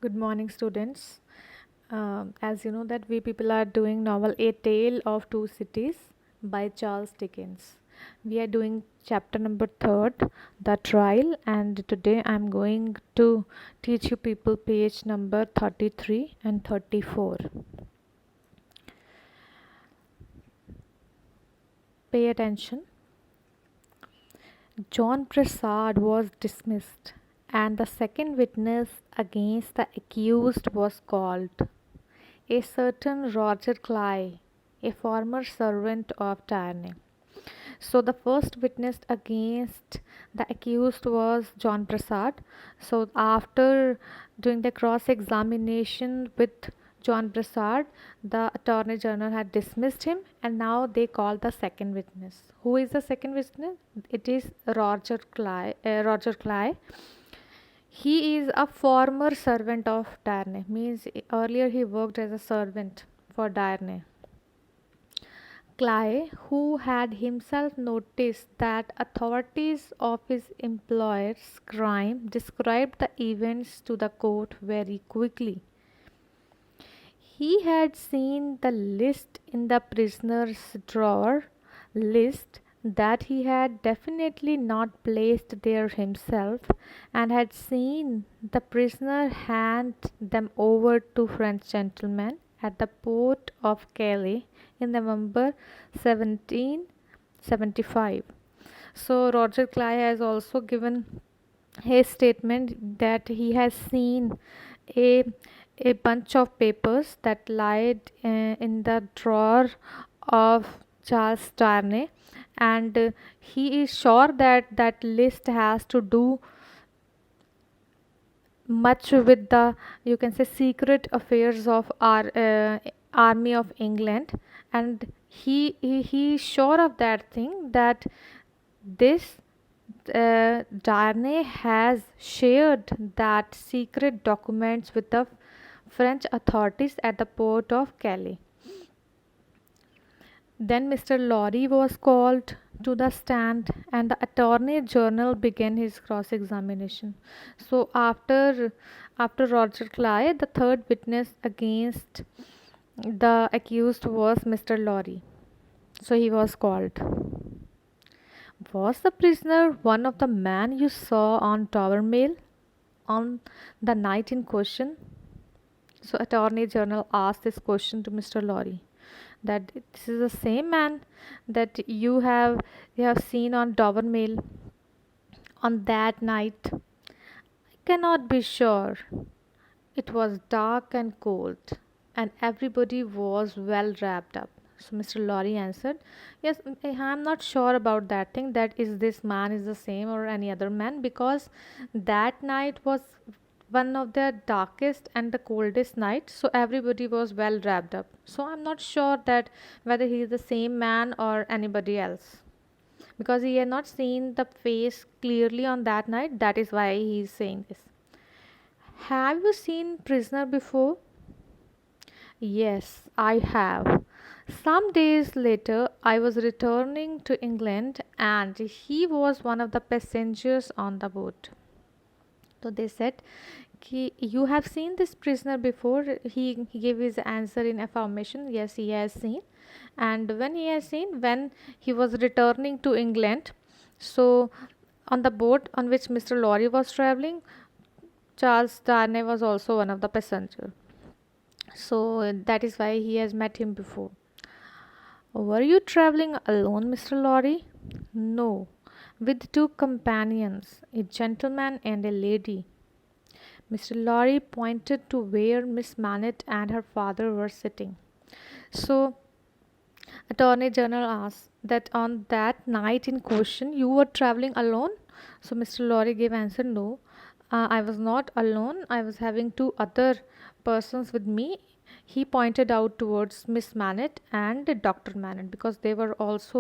Good morning, students. As you know that we people are doing novel A Tale of Two Cities by Charles Dickens. We are doing chapter number 3rd, The Trial, and today I'm going to teach you people page number 33 and 34. Pay attention. John Prasad was dismissed, and the second witness against the accused was called. A certain Roger Clive, a former servant of Tyranny. So the first witness against the accused was John Prasad. So after doing the cross examination with John Prasad, the Attorney General had dismissed him, and now they call the second witness. Who is the second witness? It is Roger Clive. He is a former servant of Darnay, means earlier he worked as a servant for Darnay. Clay, who had himself noticed that authorities of his employer's crime, described the events to the court very quickly. He had seen the list in the prisoner's drawer, list that he had definitely not placed there himself, and had seen the prisoner hand them over to French gentlemen at the port of Calais in November 1775. So Roger Clay has also given his statement that he has seen a a bunch of papers that lied in the drawer of Charles Darnay, and he is sure that that list has to do much with the, you can say, secret affairs of our army of England, and he is sure of that thing, that this Darnay has shared that secret documents with the French authorities at the port of Calais. Then Mr. Lorry was called to the stand, and the Attorney General began his cross examination. So after Roger Clive, the third witness against the accused was Mr. Lorry. So he was called. Was the prisoner one of the men you saw on Tower Mill on the night in question? So Attorney General asked this question to Mr. Lorry, that this is the same man that you have seen on Dover Mill on that night. I cannot be sure. It was dark and cold, and everybody was well wrapped up. So Mr. Lorry answered, "Yes, I'm not sure about that thing. That is, this man is the same or any other man, because that night was one of the darkest and the coldest nights. So everybody was well wrapped up. So I'm not sure that whether he is the same man or anybody else, because he had not seen the face clearly on that night. That is why he is saying this." "Have you seen prisoner before?" "Yes, I have. Some days later, I was returning to England, and he was one of the passengers on the boat." So they said, "You have seen this prisoner before?" He gave his answer in affirmation. Yes, he has seen. And when he was returning to England, so on the boat on which Mr. Lorry was traveling, Charles Darnay was also one of the passengers. So that is why he has met him before. "Were you traveling alone, Mr. Lorry?" "No, with two companions, a gentleman and a lady." Mr. Lorry pointed to where Miss Manette and her father were sitting. So Attorney General asked that on that night in question you were traveling alone. So Mr. Lorry gave answer, "No, I was not alone. I was having two other persons with me." He pointed out towards Miss Manette and Dr. Manette, because they were also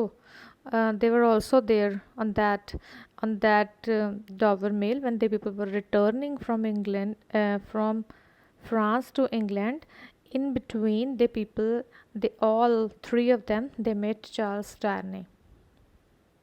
there on that Dover Mail when the people were returning from England, from France to England. In between, the people, they all three of them, they met Charles Darnay.